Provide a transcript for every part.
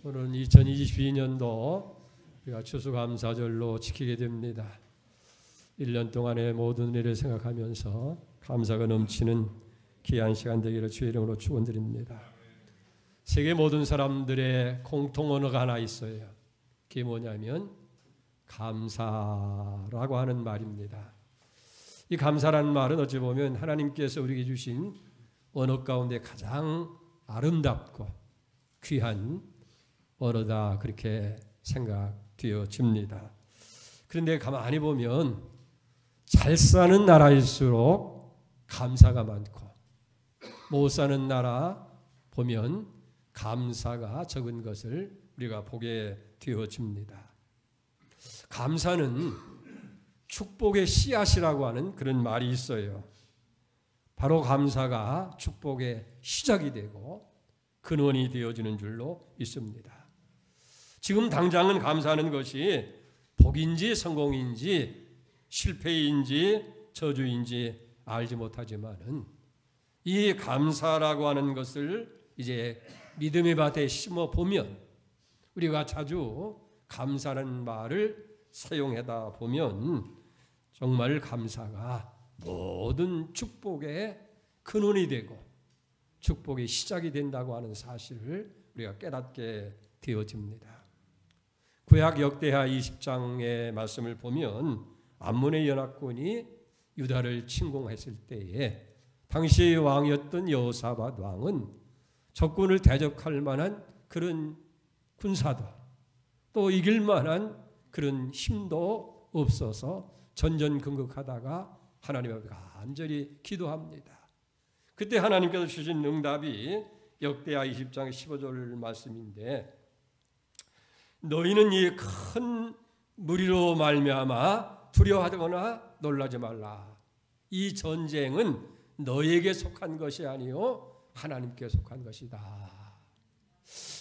오늘은 2022년도 우리가 추수감사절로 지키게 됩니다. 1년 동안의 모든 일을 생각하면서 감사가 넘치는 귀한 시간 되기를 주의 이름으로 축원드립니다. 세계 모든 사람들의 공통 언어가 하나 있어요. 그게 뭐냐면 감사라고 하는 말입니다. 이 감사라는 말은 어찌 보면 하나님께서 우리에게 주신 언어 가운데 가장 아름답고 귀한 언어다, 그렇게 생각되어집니다. 그런데 가만히 보면 잘 사는 나라일수록 감사가 많고 못 사는 나라 보면 감사가 적은 것을 우리가 보게 되어집니다. 감사는 축복의 씨앗이라고 하는 그런 말이 있어요. 바로 감사가 축복의 시작이 되고 근원이 되어지는 줄로 있습니다. 지금 당장은 감사하는 것이 복인지 성공인지 실패인지 저주인지 알지 못하지만은 이 감사라고 하는 것을 이제 믿음의 밭에 심어 보면, 우리가 자주 감사라는 말을 사용하다 보면 정말 감사가 모든 축복의 근원이 되고 축복의 시작이 된다고 하는 사실을 우리가 깨닫게 되어집니다. 구약 역대하 20장의 말씀을 보면 암몬의 연합군이 유다를 침공했을 때에 당시 왕이었던 여호사밧 왕은 적군을 대적할 만한 그런 군사도 또 이길 만한 그런 힘도 없어서 전전긍긍하다가 하나님 앞에 간절히 기도합니다. 그때 하나님께서 주신 응답이 역대하 20장 15절 말씀인데, 너희는 이 큰 무리로 말미암아 두려워하거나 놀라지 말라. 이 전쟁은 너에게 속한 것이 아니요 하나님께 속한 것이다.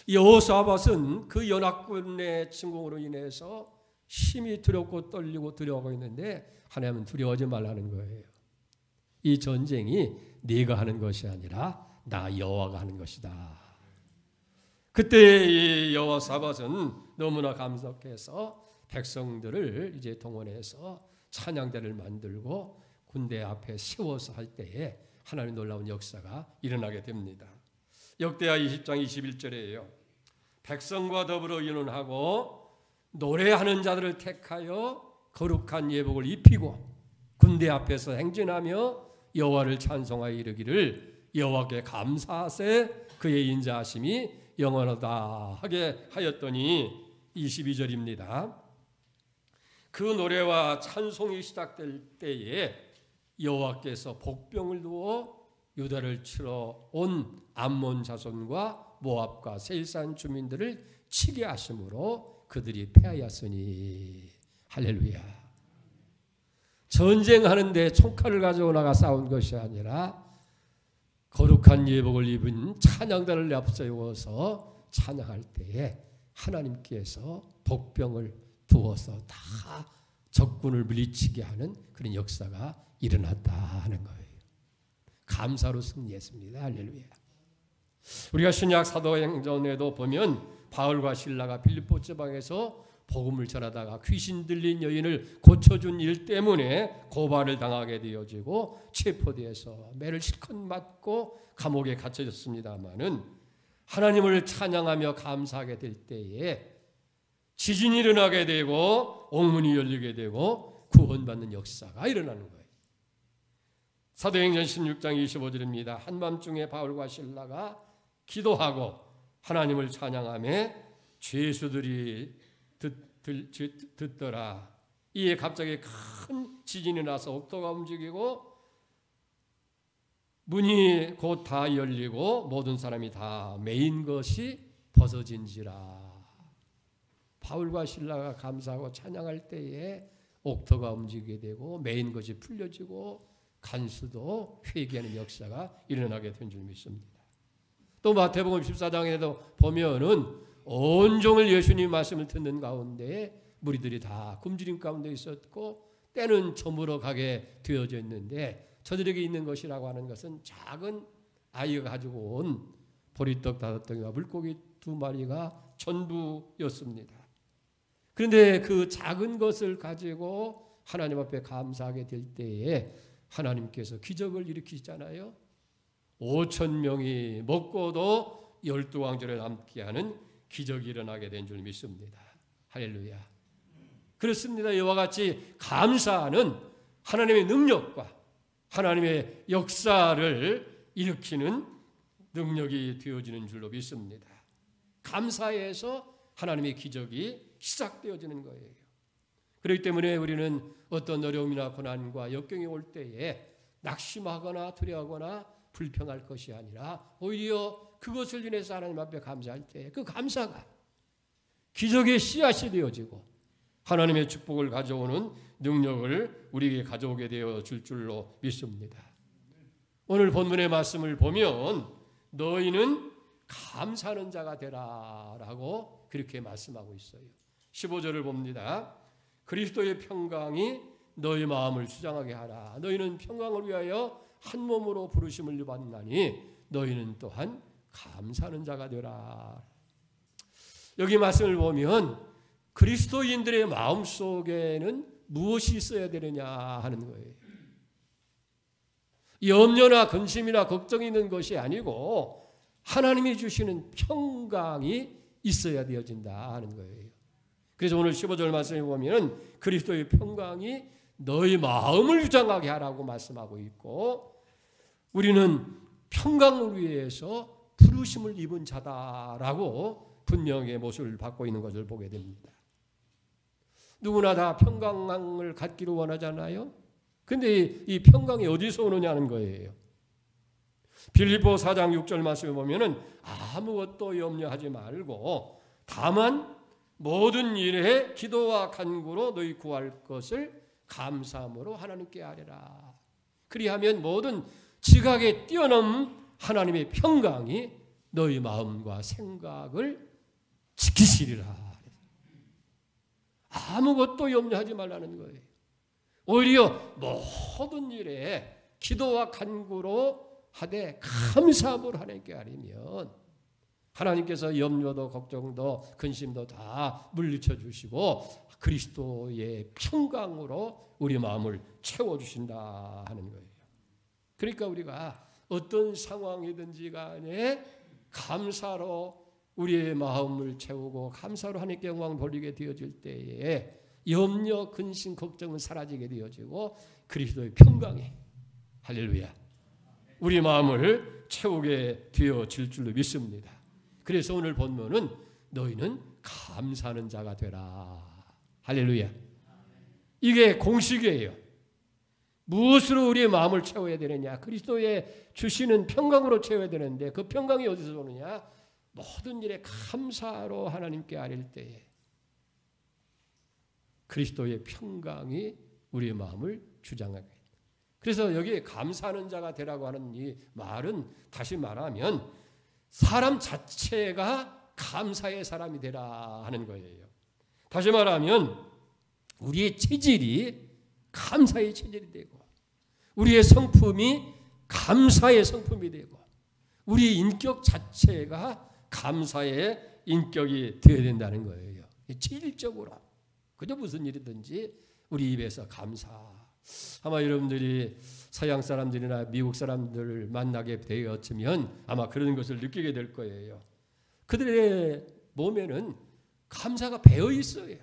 여호사밧은 그 연합군의 침공으로 인해서 심히 두렵고 떨리고 두려워하고 있는데 하나님은 두려워하지 말라는 거예요. 이 전쟁이 네가 하는 것이 아니라 나 여호와가 하는 것이다. 그때 이 여호사밧은 너무나 감격해서 백성들을 이제 동원해서 찬양대를 만들고 군대 앞에 세워서 할 때에 하나님 놀라운 역사가 일어나게 됩니다. 역대하 20장 21절이에요. 백성과 더불어 의논하고 노래하는 자들을 택하여 거룩한 예복을 입히고 군대 앞에서 행진하며 여호와를 찬송하여 이르기를 여호와께 감사하세 그의 인자하심이 영원하다 하게 하였더니 22절입니다. 그 노래와 찬송이 시작될 때에 여호와께서 복병을 두어 유다를 치러 온 암몬 자손과 모압과 세일산 주민들을 치게 하심으로 그들이 패하였으니. 할렐루야. 전쟁하는데 총칼을 가지고 나가 싸운 것이 아니라 거룩한 예복을 입은 찬양단을 앞세워서 찬양할 때에 하나님께서 복병을 두어서 다 적군을 물리치게 하는 그런 역사가 일어났다 하는 거예요. 감사로 승리했습니다. 할렐루야. 우리가 신약 사도행전에도 보면 바울과 실라가 빌립보 지방에서 복음을 전하다가 귀신 들린 여인을 고쳐준 일 때문에 고발을 당하게 되어지고 체포되어서 매를 실컷 맞고 감옥에 갇혀졌습니다마는 하나님을 찬양하며 감사하게 될 때에 지진이 일어나게 되고 옥문이 열리게 되고 구원받는 역사가 일어나는 거예요. 사도행전 16장 25절입니다. 한밤중에 바울과 실라가 기도하고 하나님을 찬양하며 죄수들이 듣더라. 이에 갑자기 큰 지진이 나서 옥토가 움직이고 문이 곧 다 열리고 모든 사람이 다 매인 것이 벗어진지라. 바울과 실라가 감사하고 찬양할 때에 옥토가 움직이게 되고 매인 것이 풀려지고 간수도 회개하는 역사가 일어나게 된 줄 믿습니다. 또 마태복음 14장에도 보면은 온종일 예수님 말씀을 듣는 가운데 무리들이 다 굶주림 가운데 있었고 때는 저물어 가게 되어져 있는데 저들에게 있는 것이라고 하는 것은 작은 아이가 가지고 온 보리떡 5덩이와 물고기 2마리가 전부였습니다. 그런데 그 작은 것을 가지고 하나님 앞에 감사하게 될 때에 하나님께서 기적을 일으키시잖아요. 5,000명이 먹고도 12왕절에 남게 하는 기적이 일어나게 된 줄 믿습니다. 할렐루야. 그렇습니다. 이와 같이 감사는 하나님의 능력과 하나님의 역사를 일으키는 능력이 되어지는 줄로 믿습니다. 감사에서 하나님의 기적이 시작되어지는 거예요. 그렇기 때문에 우리는 어떤 어려움이나 고난과 역경이 올 때에 낙심하거나 두려워하거나 불평할 것이 아니라 오히려 그것을 인해서 하나님 앞에 감사할 때 그 감사가 기적의 씨앗이 되어지고 하나님의 축복을 가져오는 능력을 우리에게 가져오게 되어 줄 줄로 믿습니다. 오늘 본문의 말씀을 보면 너희는 감사하는 자가 되라라고 그렇게 말씀하고 있어요. 15절을 봅니다. 그리스도의 평강이 너희 마음을 수장하게 하라. 너희는 평강을 위하여 한 몸으로 부르심을 받나니 너희는 또한 감사하는 자가 되라. 여기 말씀을 보면 그리스도인들의 마음속에는 무엇이 있어야 되느냐 하는 거예요. 염려나 근심이나 걱정이 있는 것이 아니고 하나님이 주시는 평강이 있어야 되어진다 하는 거예요. 그래서 오늘 15절 말씀에 보면 그리스도의 평강이 너희 마음을 유장하게 하라고 말씀하고 있고 우리는 평강을 위해서 부르심을 입은 자다라고 분명히 모습을 받고 있는 것을 보게 됩니다. 누구나 다 평강을 갖기를 원하잖아요. 근데 이 평강이 어디서 오느냐는 거예요. 빌립보 4장 6절 말씀에 보면은 아무것도 염려하지 말고 다만 모든 일에 기도와 간구로 너희 구할 것을 감사함으로 하나님께 아뢰라. 그리하면 모든 지각에 뛰어넘는 하나님의 평강이 너희 마음과 생각을 지키시리라. 아무것도 염려하지 말라는 거예요. 오히려 모든 일에 기도와 간구로 하되 감사함으로 하나님께 아뢰면 하나님께서 염려도 걱정도 근심도 다 물리쳐 주시고 그리스도의 평강으로 우리 마음을 채워주신다 하는 거예요. 그러니까 우리가 어떤 상황이든지 간에 감사로 우리의 마음을 채우고 감사로 하나님께 영광 돌리게 되어질 때에 염려, 근심, 걱정은 사라지게 되어지고 그리스도의 평강이 할렐루야 우리 마음을 채우게 되어질 줄로 믿습니다. 그래서 오늘 본문은 너희는 감사하는 자가 되라. 할렐루야. 이게 공식이에요. 무엇으로 우리의 마음을 채워야 되느냐? 그리스도의 주시는 평강으로 채워야 되는데 그 평강이 어디서 오느냐? 모든 일에 감사로 하나님께 아뢰일 때에 그리스도의 평강이 우리의 마음을 주장하게. 그래서 여기 감사하는 자가 되라고 하는 이 말은 다시 말하면 사람 자체가 감사의 사람이 되라 하는 거예요. 다시 말하면 우리의 체질이 감사의 체질이 되고 우리의 성품이 감사의 성품이 되고 우리의 인격 자체가 감사의 인격이 되어야 된다는 거예요. 체질적으로 그저 무슨 일이든지 우리 입에서 감사. 아마 여러분들이 서양 사람들이나 미국 사람들을 만나게 되었으면 아마 그런 것을 느끼게 될 거예요. 그들의 몸에는 감사가 배어 있어요.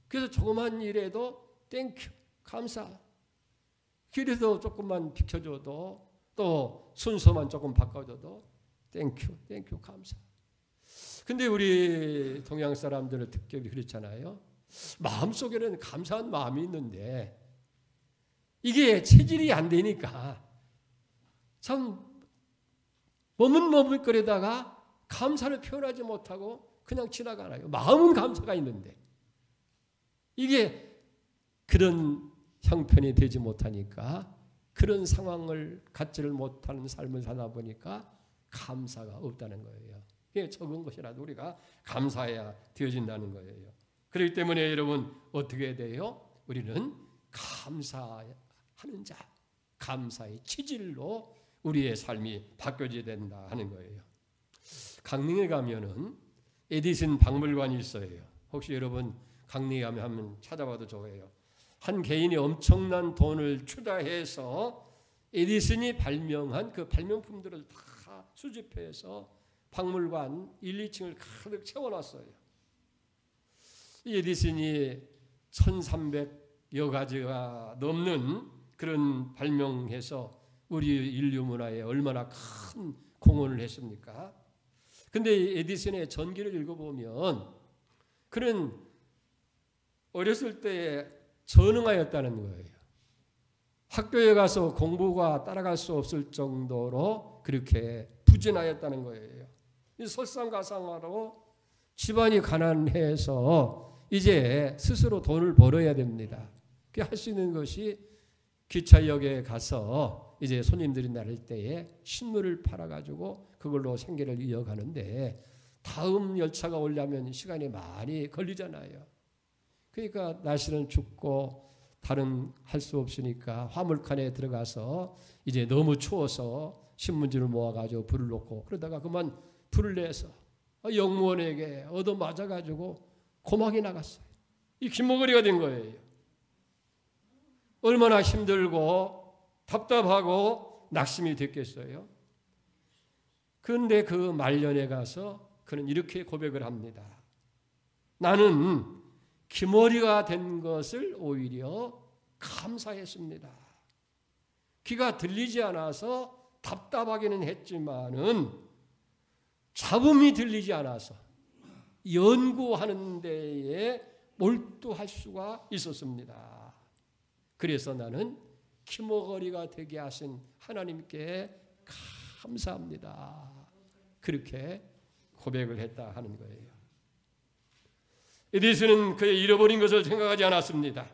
그래서 조그만 일에도 땡큐, 감사. 길에서 조금만 비켜줘도 또 순서만 조금 바꿔줘도 땡큐, 땡큐, 감사. 근데 우리 동양 사람들의 특격이 그렇잖아요. 마음속에는 감사한 마음이 있는데 이게 체질이 안 되니까 참 머뭇머뭇거리다가 감사를 표현하지 못하고 그냥 지나가나요. 마음은 감사가 있는데 이게 그런 형편이 되지 못하니까 그런 상황을 갖지를 못하는 삶을 살다 보니까 감사가 없다는 거예요. 이게 적은 것이라도 우리가 감사해야 되어진다는 거예요. 그렇기 때문에 여러분 어떻게 돼요? 우리는 감사하는 자, 감사의 체질로 우리의 삶이 바뀌어져야 된다 하는 거예요. 강릉에 가면은 에디슨 박물관이 있어요. 혹시 여러분 강릉에 가면 한번 찾아봐도 좋아요. 한 개인이 엄청난 돈을 투자해서 에디슨이 발명한 그 발명품들을 다 수집해서 박물관 1, 2층을 가득 채워놨어요. 이 에디슨이 1300여 가지가 넘는 그런 발명해서 우리 인류 문화에 얼마나 큰 공헌을 했습니까? 근데 에디슨의 전기를 읽어보면 그는 어렸을 때에 전응하였다는 거예요. 학교에 가서 공부가 따라갈 수 없을 정도로 그렇게 부진하였다는 거예요. 설상가상으로 집안이 가난해서 이제 스스로 돈을 벌어야 됩니다. 그 할 수 있는 것이 기차역에 가서 이제 손님들이 나를 때에 신문을 팔아가지고 그걸로 생계를 이어가는데 다음 열차가 오려면 시간이 많이 걸리잖아요. 그러니까 날씨는 춥고 다른 할 수 없으니까 화물칸에 들어가서 이제 너무 추워서 신문지를 모아가지고 불을 놓고 그러다가 그만 불을 내서 영무원에게 얻어맞아가지고 고막이 나갔어요. 이 김목걸이가 된 거예요. 얼마나 힘들고 답답하고 낙심이 됐겠어요. 그런데 그 말년에 가서 그는 이렇게 고백을 합니다. 나는 귀머리가 된 것을 오히려 감사했습니다. 귀가 들리지 않아서 답답하기는 했지만은 잡음이 들리지 않아서 연구하는 데에 몰두할 수가 있었습니다. 그래서 나는 귀머거리가 되게 하신 하나님께 감사합니다. 그렇게 고백을 했다 하는 거예요. 에디슨은 그의 잃어버린 것을 생각하지 않았습니다.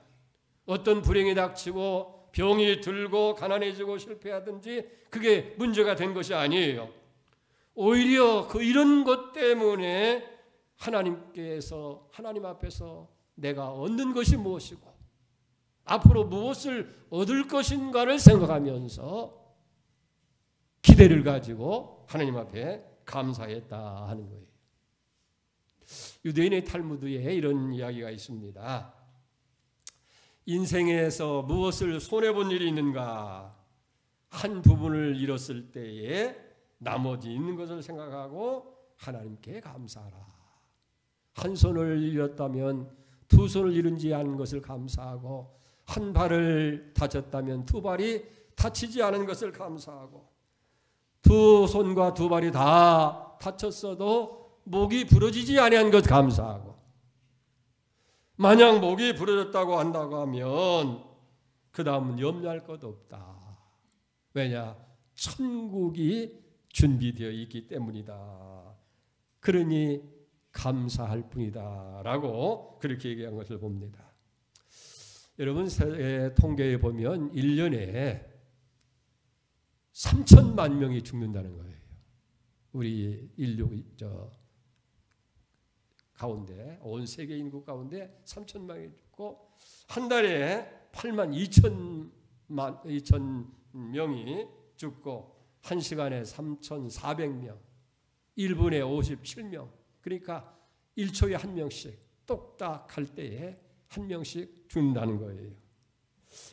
어떤 불행이 닥치고 병이 들고 가난해지고 실패하든지 그게 문제가 된 것이 아니에요. 오히려 그 이런 것 때문에 하나님 앞에서 내가 얻는 것이 무엇이고 앞으로 무엇을 얻을 것인가를 생각하면서 기대를 가지고 하나님 앞에 감사했다 하는 거예요. 유대인의 탈무드에 이런 이야기가 있습니다. 인생에서 무엇을 손해본 일이 있는가? 한 부분을 잃었을 때에 나머지 있는 것을 생각하고 하나님께 감사하라. 한 손을 잃었다면 두 손을 잃은지 않은 것을 감사하고 한 발을 다쳤다면 두 발이 다치지 않은 것을 감사하고 두 손과 두 발이 다 다쳤어도 목이 부러지지 아니한 것 감사하고 만약 목이 부러졌다고 한다고 하면 그 다음은 염려할 것 없다. 왜냐? 천국이 준비되어 있기 때문이다. 그러니 감사할 뿐이다 라고 그렇게 얘기한 것을 봅니다. 여러분 통계에 보면 1년에 3천만 명이 죽는다는 거예요. 우리 인류 가운데 온 세계 인구 가운데 3천만이 죽고 한 달에 8만 2천 명이 죽고 한 시간에 3,400명 1분에 57명 그러니까 1초에 한 명씩 똑딱 할 때에 한 명씩 죽는다는 거예요.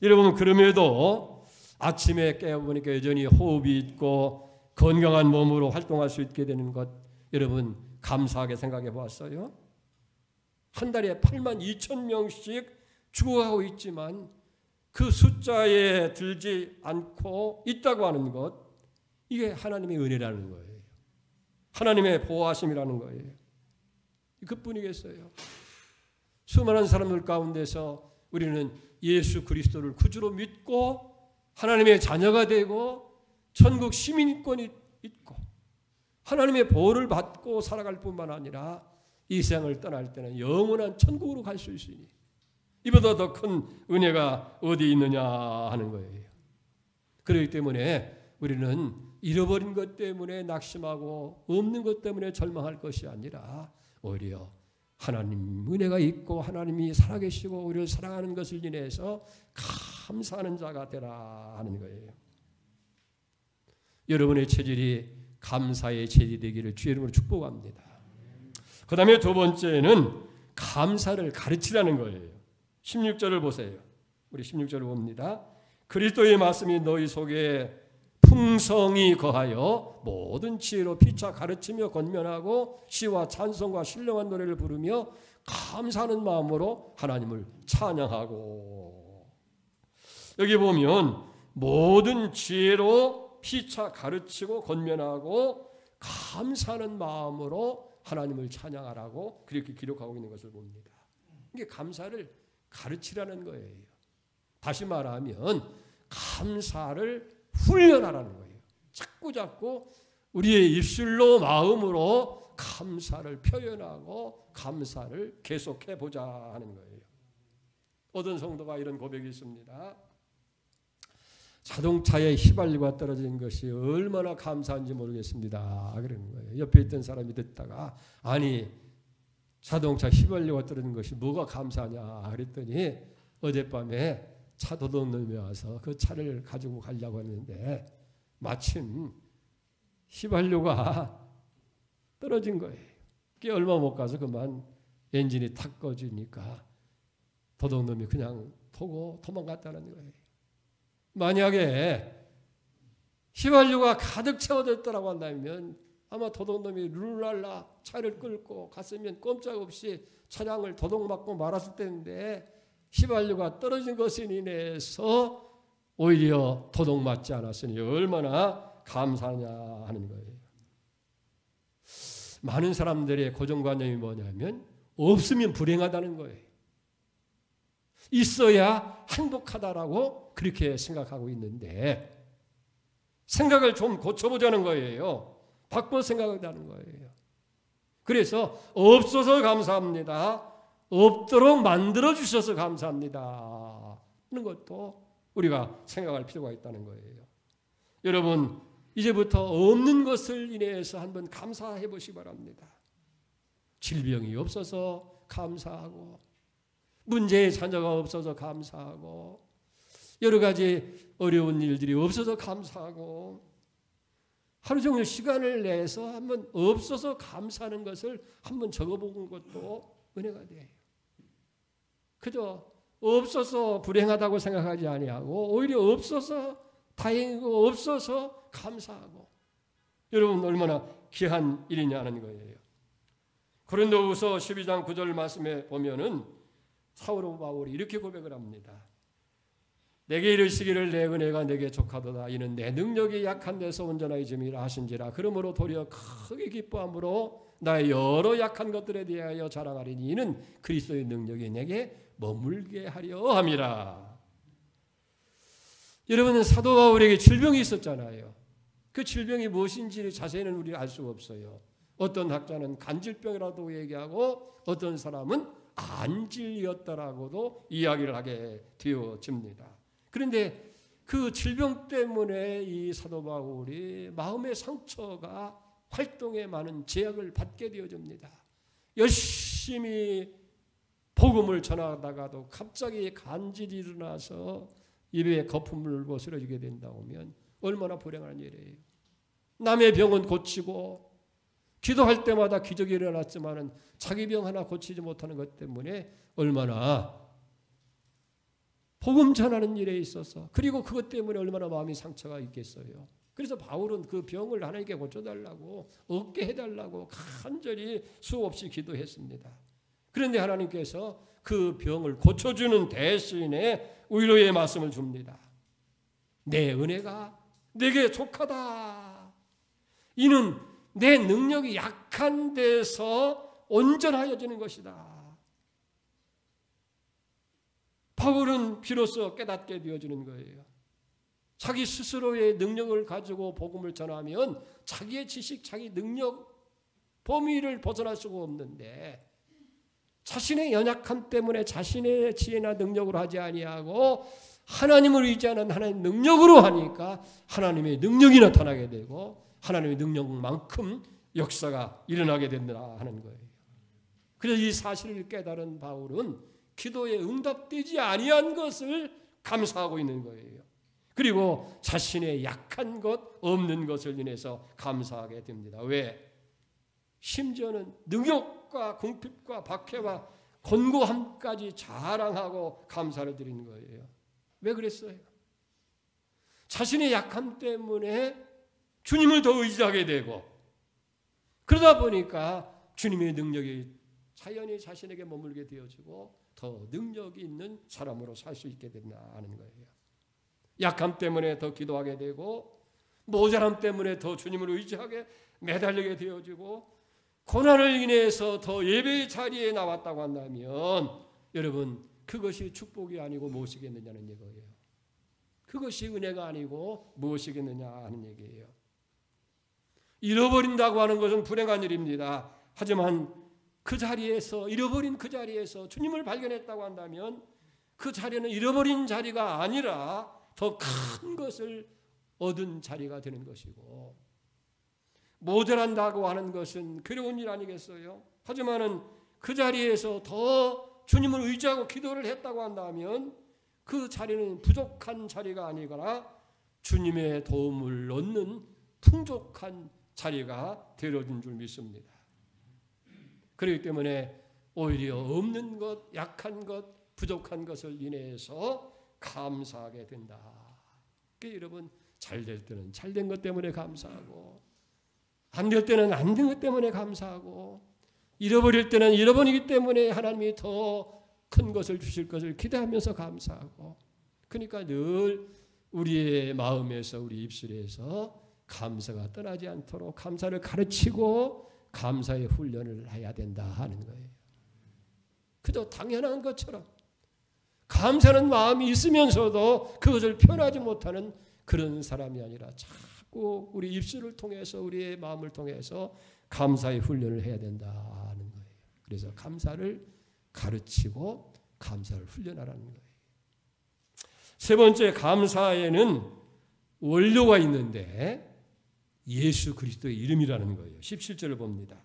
여러분 그럼에도 아침에 깨어보니까 여전히 호흡이 있고 건강한 몸으로 활동할 수 있게 되는 것 여러분 감사하게 생각해 보았어요? 한 달에 8만 2천 명씩 죽어가고 있지만 그 숫자에 들지 않고 있다고 하는 것 이게 하나님의 은혜라는 거예요. 하나님의 보호하심이라는 거예요. 그뿐이겠어요. 수많은 사람들 가운데서 우리는 예수 그리스도를 구주로 믿고 하나님의 자녀가 되고 천국 시민권이 있고 하나님의 보호를 받고 살아갈 뿐만 아니라 이 세상을 떠날 때는 영원한 천국으로 갈 수 있으니 이보다 더 큰 은혜가 어디 있느냐 하는 거예요. 그렇기 때문에 우리는 잃어버린 것 때문에 낙심하고 없는 것 때문에 절망할 것이 아니라 오히려 하나님 은혜가 있고 하나님이 살아계시고 우리를 사랑하는 것을 인해서 감사하는 자가 되라 하는 거예요. 여러분의 체질이 감사의 체질이 되기를 주의 이름으로 축복합니다. 그 다음에 두 번째는 감사를 가르치라는 거예요. 16절을 보세요. 우리 16절을 봅니다. 그리스도의 말씀이 너희 속에 풍성히 거하여 모든 지혜로 피차 가르치며 권면하고 시와 찬송과 신령한 노래를 부르며 감사하는 마음으로 하나님을 찬양하고. 여기 보면 모든 지혜로 피차 가르치고 권면하고 감사하는 마음으로 하나님을 찬양하라고 그렇게 기록하고 있는 것을 봅니다. 이게 감사를 가르치라는 거예요. 다시 말하면 감사를 훈련하라는 거예요. 자꾸 우리의 입술로 마음으로 감사를 표현하고 감사를 계속해 보자 하는 거예요. 어떤 성도가 이런 고백이 있습니다. 자동차에 휘발유가 떨어진 것이 얼마나 감사한지 모르겠습니다. 그러는 거예요. 옆에 있던 사람이 듣다가 아니 자동차 휘발유가 떨어진 것이 뭐가 감사하냐 그랬더니 어젯밤에 차 도둑놈이 와서 그 차를 가지고 가려고 했는데 마침 휘발유가 떨어진 거예요. 그게 얼마 못 가서 그만 엔진이 탁 꺼지니까 도둑놈이 그냥 토고 도망갔다는 거예요. 만약에 휘발유가 가득 채워졌다고 한다면 아마 도둑놈이 룰랄라 차를 끌고 갔으면 꼼짝없이 차량을 도둑맞고 말았을 텐데 휘발유가 떨어진 것으로 인해서 오히려 도둑맞지 않았으니 얼마나 감사하냐 하는 거예요. 많은 사람들의 고정관념이 뭐냐면 없으면 불행하다는 거예요. 있어야 행복하다라고 그렇게 생각하고 있는데 생각을 좀 고쳐보자는 거예요. 바꿔 생각하자는 거예요. 그래서 없어서 감사합니다. 없도록 만들어주셔서 감사합니다 하는 것도 우리가 생각할 필요가 있다는 거예요. 여러분 이제부터 없는 것을 인해서 한번 감사해 보시기 바랍니다. 질병이 없어서 감사하고 문제의 자녀가 없어서 감사하고 여러 가지 어려운 일들이 없어서 감사하고 하루 종일 시간을 내서 한번 없어서 감사하는 것을 한번 적어보는 것도 은혜가 돼요. 그저 없어서 불행하다고 생각하지 아니하고 오히려 없어서 다행이고 없어서 감사하고 여러분 얼마나 귀한 일이냐는 거예요. 고린도후서 12장 9절 말씀에 보면은 사도 바울이 이렇게 고백을 합니다. 내게 이르시기를 내 은혜가 내게 족하도다. 이는 내 능력이 약한 데서 온전하게 됨이라 하신지라. 그러므로 도리어 크게 기뻐함으로 나의 여러 약한 것들에 대하여 자랑하리니 이는 그리스도의 능력이 내게 머물게 하려 함이라. 여러분은 사도 바울에게 질병이 있었잖아요. 그 질병이 무엇인지 자세히는 우리가 알 수가 없어요. 어떤 학자는 간질병이라고 얘기하고 어떤 사람은 안질이었다라고도 이야기를 하게 되어집니다. 그런데 그 질병 때문에 이 사도 바울이 마음의 상처가 활동에 많은 제약을 받게 되어집니다. 열심히 복음을 전하다가도 갑자기 간질이 일어나서 입에 거품을 물고 쓰러지게 된다고 하면 얼마나 불행한 일이에요. 남의 병은 고치고 기도할 때마다 기적이 일어났지만은 자기 병 하나 고치지 못하는 것 때문에 얼마나 복음 전하는 일에 있어서 그리고 그것 때문에 얼마나 마음이 상처가 있겠어요. 그래서 바울은 그 병을 하나님께 고쳐달라고 얻게 해달라고 간절히 수없이 기도했습니다. 그런데 하나님께서 그 병을 고쳐주는 대신에 위로의 말씀을 줍니다. 내 은혜가 내게 족하다. 이는 내 능력이 약한 데서 온전하여지는 것이다. 바울은 비로소 깨닫게 되어지는 거예요. 자기 스스로의 능력을 가지고 복음을 전하면 자기의 지식, 자기 능력 범위를 벗어날 수가 없는데 자신의 연약함 때문에 자신의 지혜나 능력으로 하지 아니하고 하나님을 의지하는 하나님의 능력으로 하니까 하나님의 능력이 나타나게 되고 하나님의 능력만큼 역사가 일어나게 된다 하는 거예요. 그래서 이 사실을 깨달은 바울은 기도에 응답되지 아니한 것을 감사하고 있는 거예요. 그리고 자신의 약한 것, 없는 것을 인해서 감사하게 됩니다. 왜? 심지어는 능욕과 궁핍과 박해와 권고함까지 자랑하고 감사를 드리는 거예요. 왜 그랬어요? 자신의 약함 때문에 주님을 더 의지하게 되고, 그러다 보니까 주님의 능력이 자연히 자신에게 머물게 되어지고 더 능력이 있는 사람으로 살 수 있게 된다는 거예요. 약함 때문에 더 기도하게 되고, 모자람 때문에 더 주님을 의지하게 매달리게 되어지고, 고난을 인해서 더 예배의 자리에 나왔다고 한다면 여러분, 그것이 축복이 아니고 무엇이겠느냐는 얘기예요. 그것이 은혜가 아니고 무엇이겠느냐 하는 얘기예요. 잃어버린다고 하는 것은 불행한 일입니다. 하지만 그 자리에서, 잃어버린 그 자리에서 주님을 발견했다고 한다면 그 자리는 잃어버린 자리가 아니라 더 큰 것을 얻은 자리가 되는 것이고, 모자란다고 하는 것은 괴로운 일 아니겠어요? 하지만은 그 자리에서 더 주님을 의지하고 기도를 했다고 한다면 그 자리는 부족한 자리가 아니거나 주님의 도움을 얻는 풍족한 자리가 되어진 줄 믿습니다. 그렇기 때문에 오히려 없는 것, 약한 것, 부족한 것을 인해서 감사하게 된다. 그러니까 여러분, 잘 될 때는 잘 된 것 때문에 감사하고, 안 될 때는 안 된 것 때문에 감사하고, 잃어버릴 때는 잃어버리기 때문에 하나님이 더 큰 것을 주실 것을 기대하면서 감사하고, 그러니까 늘 우리의 마음에서, 우리 입술에서 감사가 떠나지 않도록 감사를 가르치고 감사의 훈련을 해야 된다 하는 거예요. 그저 당연한 것처럼 감사하는 마음이 있으면서도 그것을 표현하지 못하는 그런 사람이 아니라 자꾸 우리 입술을 통해서, 우리의 마음을 통해서 감사의 훈련을 해야 된다는 거예요. 그래서 감사를 가르치고 감사를 훈련하라는 거예요. 세 번째, 감사에는 원료가 있는데 예수 그리스도의 이름이라는 거예요. 17절을 봅니다.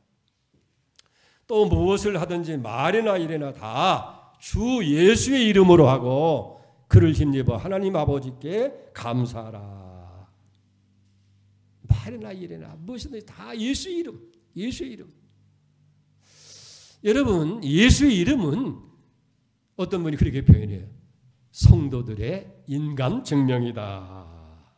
또 무엇을 하든지 말이나 일이나 다 주 예수의 이름으로 하고 그를 힘입어 하나님 아버지께 감사하라. 말이나 일이나 무엇이든지 다 예수의 이름, 예수의 이름. 여러분, 예수의 이름은 어떤 분이 그렇게 표현해요. 성도들의 인감 증명이다.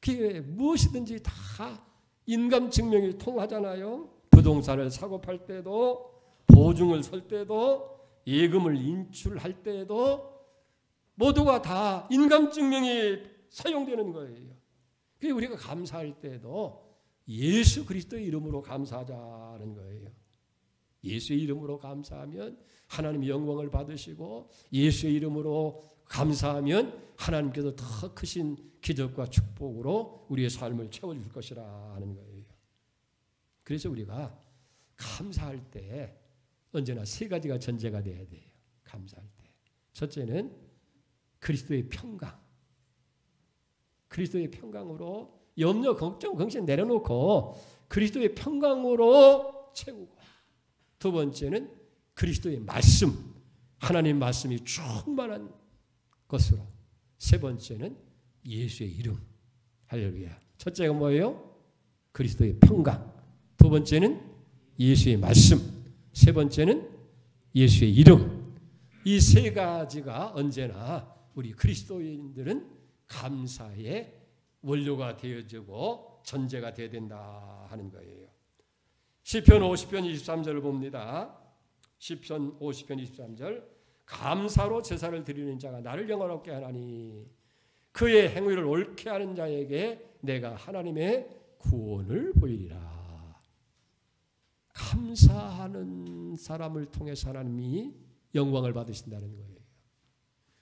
그게 무엇이든지 다 인감 증명이 통하잖아요. 부동산을 사고 팔 때도, 보증을 설 때도, 예금을 인출할 때도 모두가 다 인감 증명이 사용되는 거예요. 그래서 우리가 감사할 때도 예수 그리스도의 이름으로 감사하자는 거예요. 예수의 이름으로 감사하면 하나님의 영광을 받으시고, 예수의 이름으로 감사하면 하나님께서 더 크신 기적과 축복으로 우리의 삶을 채워줄 것이라 하는 거예요. 그래서 우리가 감사할 때 언제나 세 가지가 전제가 돼야 돼요. 감사할 때. 첫째는 그리스도의 평강. 그리스도의 평강으로 염려, 걱정, 걱정 내려놓고 그리스도의 평강으로 채우고, 두 번째는 그리스도의 말씀, 하나님 말씀이 충만한 것으로, 세 번째는 예수의 이름. 할렐루야. 첫째가 뭐예요? 그리스도의 평강. 두 번째는 예수의 말씀. 세 번째는 예수의 이름. 이 세 가지가 언제나 우리 그리스도인들은 감사의 원료가 되어지고 전제가 되어야 된다 하는 거예요. 시편 50편 23절을 봅니다. 시편 50편 23절. 감사로 제사를 드리는 자가 나를 영화롭게 하나니 그의 행위를 옳게 하는 자에게 내가 하나님의 구원을 보이리라. 감사하는 사람을 통해서 하나님이 영광을 받으신다는 거예요.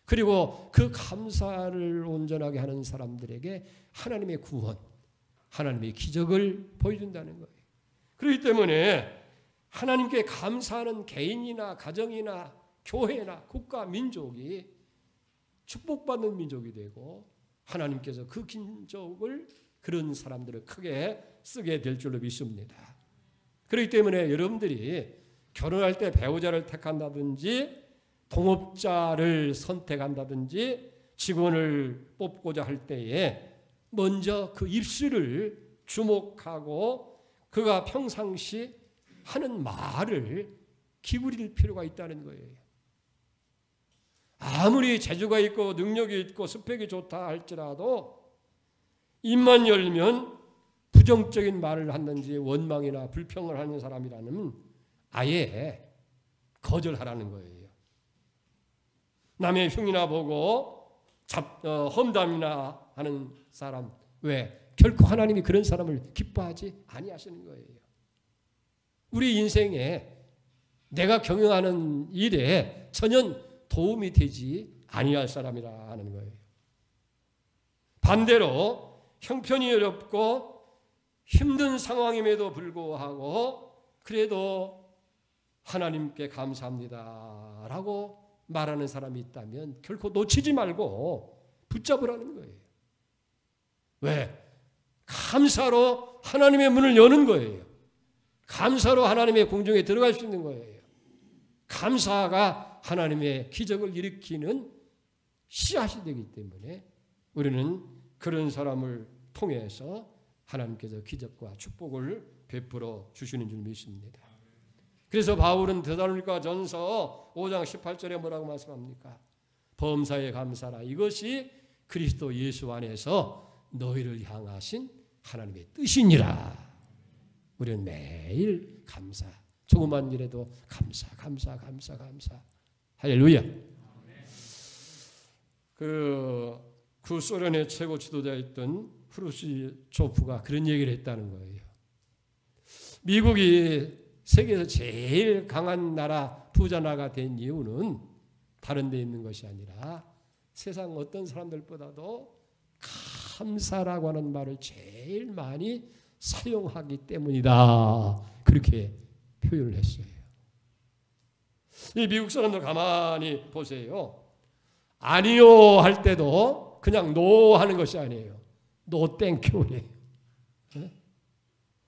그리고 그 감사를 온전하게 하는 사람들에게 하나님의 구원, 하나님의 기적을 보여준다는 거예요. 그렇기 때문에 하나님께 감사하는 개인이나 가정이나 교회나 국가, 민족이 축복받는 민족이 되고, 하나님께서 그 기적을, 그런 사람들을 크게 쓰게 될 줄로 믿습니다. 그렇기 때문에 여러분들이 결혼할 때 배우자를 택한다든지, 동업자를 선택한다든지, 직원을 뽑고자 할 때에 먼저 그 입술을 주목하고 그가 평상시 하는 말을 기울일 필요가 있다는 거예요. 아무리 재주가 있고 능력이 있고 스펙이 좋다 할지라도 입만 열면 부정적인 말을 하는지 원망이나 불평을 하는 사람이라면 아예 거절하라는 거예요. 남의 흉이나 보고 험담이나 하는 사람, 왜? 결코 하나님이 그런 사람을 기뻐하지 아니하시는 거예요. 우리 인생에 내가 경영하는 일에 전혀 도움이 되지 아니할 사람이라 하는 거예요. 반대로 형편이 어렵고 힘든 상황임에도 불구하고 그래도 하나님께 감사합니다 라고 말하는 사람이 있다면 결코 놓치지 말고 붙잡으라는 거예요. 왜? 감사로 하나님의 문을 여는 거예요. 감사로 하나님의 궁정에 들어갈 수 있는 거예요. 감사가 하나님의 기적을 일으키는 씨앗이 되기 때문에 우리는 그런 사람을 통해서 하나님께서 기적과 축복을 베풀어 주시는 줄 믿습니다. 그래서 바울은 데살로니가 전서 5장 18절에 뭐라고 말씀합니까? 범사에 감사라. 이것이 그리스도 예수 안에서 너희를 향하신 하나님의 뜻이니라. 우리는 매일 감사. 조그만 일에도 감사. 할렐루야. 그 구소련의 최고 지도자였던 프루시초프가 그런 얘기를 했다는 거예요. 미국이 세계에서 제일 강한 나라, 부자 나라가 된 이유는 다른 데 있는 것이 아니라 세상 어떤 사람들보다도 감사라고 하는 말을 제일 많이 사용하기 때문이다. 그렇게 표현을 했어요. 이 미국 사람들 가만히 보세요. 아니요 할 때도 그냥 노 하는 것이 아니에요. 노 땡큐래요.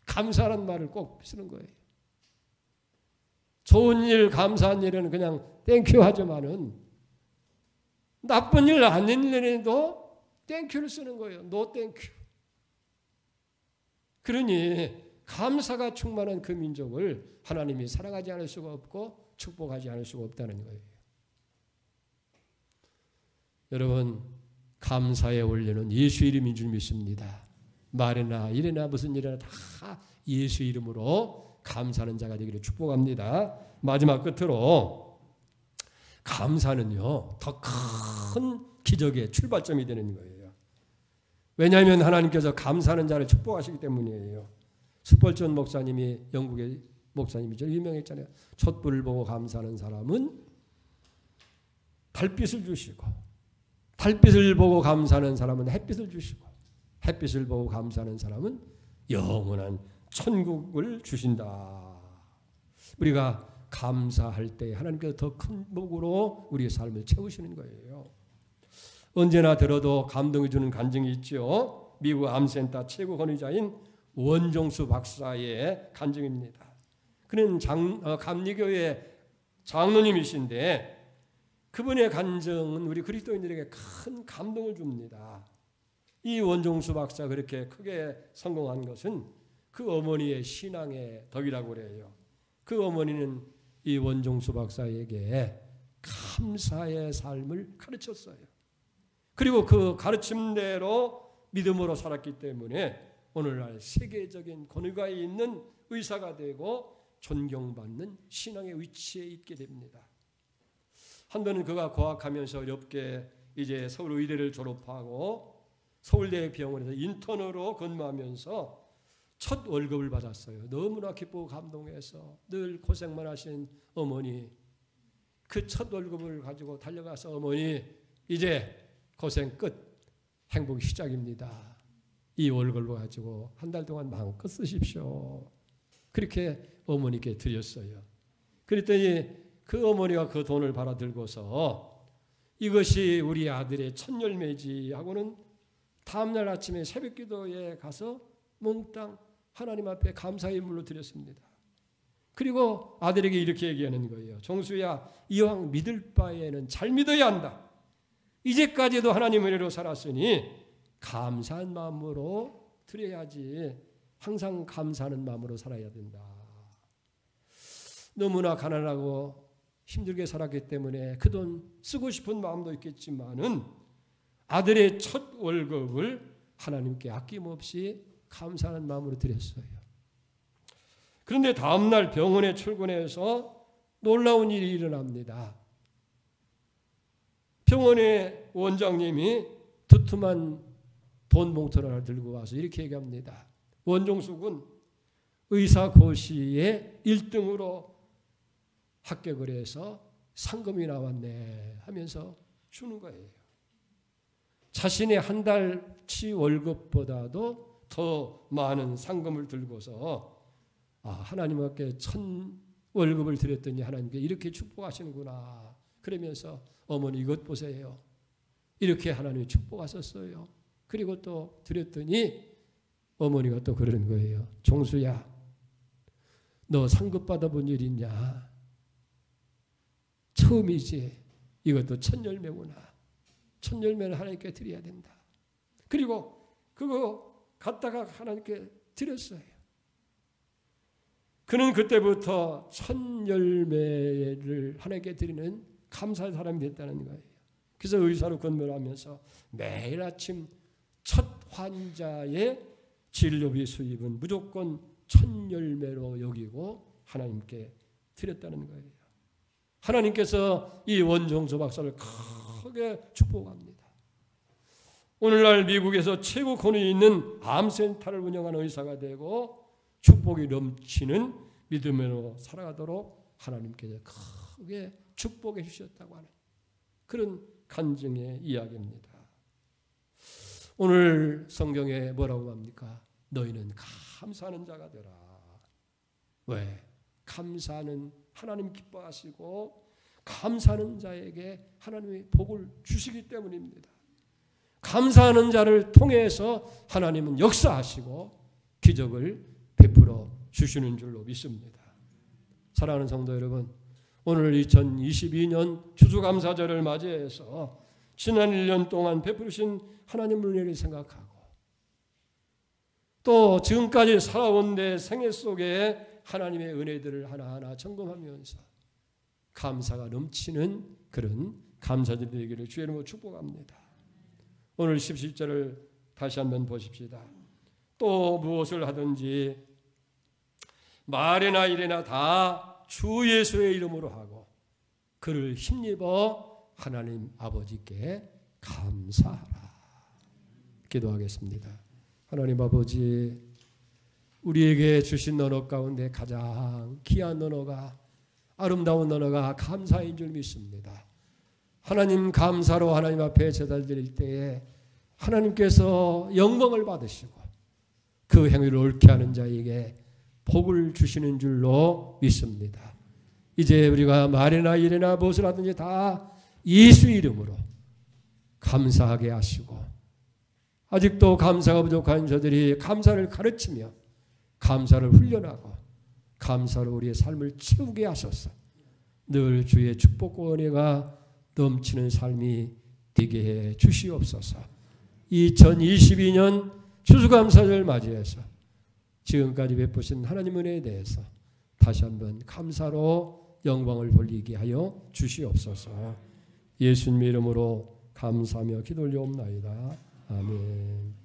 감사라는 말을 꼭 쓰는 거예요. 좋은 일, 감사한 일에는 그냥 땡큐 하지만은 나쁜 일, 아닌 일에도 땡큐를 쓰는 거예요. 노 땡큐. 그러니 감사가 충만한 그 민족을 하나님이 사랑하지 않을 수가 없고 축복하지 않을 수가 없다는 거예요. 여러분, 감사의 원리는 예수 이름인 줄 믿습니다. 말이나 일이나 무슨 일이나 다 예수 이름으로 감사하는 자가 되기를 축복합니다. 마지막 끝으로 감사는요, 더 큰 기적의 출발점이 되는 거예요. 왜냐하면 하나님께서 감사하는 자를 축복하시기 때문이에요. 스펄전 목사님이, 영국의 목사님이죠. 유명했잖아요. 촛불을 보고 감사하는 사람은 달빛을 주시고, 달빛을 보고 감사하는 사람은 햇빛을 주시고, 햇빛을 보고 감사하는 사람은 영원한 천국을 주신다. 우리가 감사할 때 하나님께서 더 큰 복으로 우리의 삶을 채우시는 거예요. 언제나 들어도 감동이 주는 간증이 있죠. 미국 암센터 최고 권위자인 원종수 박사의 간증입니다. 그는 감리교회 장로님이신데 그분의 간증은 우리 그리스도인들에게 큰 감동을 줍니다. 이 원종수 박사가 그렇게 크게 성공한 것은 그 어머니의 신앙의 덕이라고 그래요. 그 어머니는 이 원종수 박사에게 감사의 삶을 가르쳤어요. 그리고 그 가르침대로 믿음으로 살았기 때문에 오늘날 세계적인 권위가 있는 의사가 되고 존경받는 신앙의 위치에 있게 됩니다. 한번은 그가 고학하면서 어렵게 이제 서울의대를 졸업하고 서울대병원에서 인턴으로 근무하면서 첫 월급을 받았어요. 너무나 기쁘고 감동해서 늘 고생만 하신 어머니, 그 첫 월급을 가지고 달려가서 어머니 이제 고생 끝, 행복이 시작입니다. 이 월급을 가지고 한 달 동안 마음껏 쓰십시오. 그렇게 어머니께 드렸어요. 그랬더니 그 어머니가 그 돈을 받아들고서 이것이 우리 아들의 첫 열매지 하고는 다음날 아침에 새벽기도에 가서 몽땅 하나님 앞에 감사의 물로 드렸습니다. 그리고 아들에게 이렇게 얘기하는 거예요. 종수야, 이왕 믿을 바에는 잘 믿어야 한다. 이제까지도 하나님 은혜로 살았으니 감사한 마음으로 드려야지. 항상 감사하는 마음으로 살아야 된다. 너무나 가난하고 힘들게 살았기 때문에 그 돈 쓰고 싶은 마음도 있겠지만은 아들의 첫 월급을 하나님께 아낌없이 감사하는 마음으로 드렸어요. 그런데 다음날 병원에 출근해서 놀라운 일이 일어납니다. 병원의 원장님이 두툼한 돈 봉투를 하나 들고 와서 이렇게 얘기합니다. 원종숙은 의사고시에 1등으로 합격을 해서 상금이 나왔네 하면서 주는 거예요. 자신의 한 달치 월급보다도 더 많은 상금을 들고서 하나님께 월급을 드렸더니 하나님께 이렇게 축복하시는구나. 그러면서 어머니 이것 보세요. 이렇게 하나님이 축복하셨어요. 그리고 또 드렸더니 어머니가 또 그러는 거예요. 종수야, 너 상급 받아본 일 있냐? 처음이지. 이것도 첫 열매구나. 첫 열매를 하나님께 드려야 된다. 그리고 그거 갖다가 하나님께 드렸어요. 그는 그때부터 첫 열매를 하나님께 드리는 감사의 사람이 됐다는 거예요. 그래서 의사로 근무하면서 매일 아침 첫 환자의 진료비 수입은 무조건 첫 열매로 여기고 하나님께 드렸다는 거예요. 하나님께서 이 원종수 박사를 크게 축복합니다. 오늘날 미국에서 최고 권위 있는 암센터를 운영하는 의사가 되고 축복이 넘치는 믿음으로 살아가도록 하나님께서 크게 축복해 주셨다고 하는 그런 간증의 이야기입니다. 오늘 성경에 뭐라고 합니까? 너희는 감사하는 자가 되라. 왜? 감사하는 하나님 기뻐하시고 감사하는 자에게 하나님이 복을 주시기 때문입니다. 감사하는 자를 통해서 하나님은 역사하시고 기적을 베풀어 주시는 줄로 믿습니다. 사랑하는 성도 여러분, 오늘 2022년 추수감사절을 맞이해서 지난 1년 동안 베푸신 하나님 은혜를 생각하고 또 지금까지 살아온 내 생애 속에 하나님의 은혜들을 하나하나 점검하면서 감사가 넘치는 그런 감사절이 되기를 주의 이름으로 축복합니다. 오늘 17절을 다시 한번 보십시다. 또 무엇을 하든지 말이나 일이나 다 주 예수의 이름으로 하고 그를 힘입어 하나님 아버지께 감사하라. 기도하겠습니다. 하나님 아버지, 우리에게 주신 언어 가운데 가장 귀한 언어가, 아름다운 언어가 감사인 줄 믿습니다. 하나님 감사로 하나님 앞에 제단 드릴 때에 하나님께서 영광을 받으시고 그 행위를 옳게 하는 자에게 복을 주시는 줄로 믿습니다. 이제 우리가 말이나 일이나 무엇을 하든지 다 예수 이름으로 감사하게 하시고 아직도 감사가 부족한 저들이 감사를 가르치며 감사를 훈련하고 감사로 우리의 삶을 채우게 하소서. 늘 주의 축복과 은혜가 넘치는 삶이 되게 해 주시옵소서. 2022년 추수감사절 맞이해서 지금까지 베푸신 하나님 은혜에 대해서 다시 한번 감사로 영광을 돌리게 하여 주시옵소서. 예수님의 이름으로 감사하며 기도 올려옵나이다. 아멘.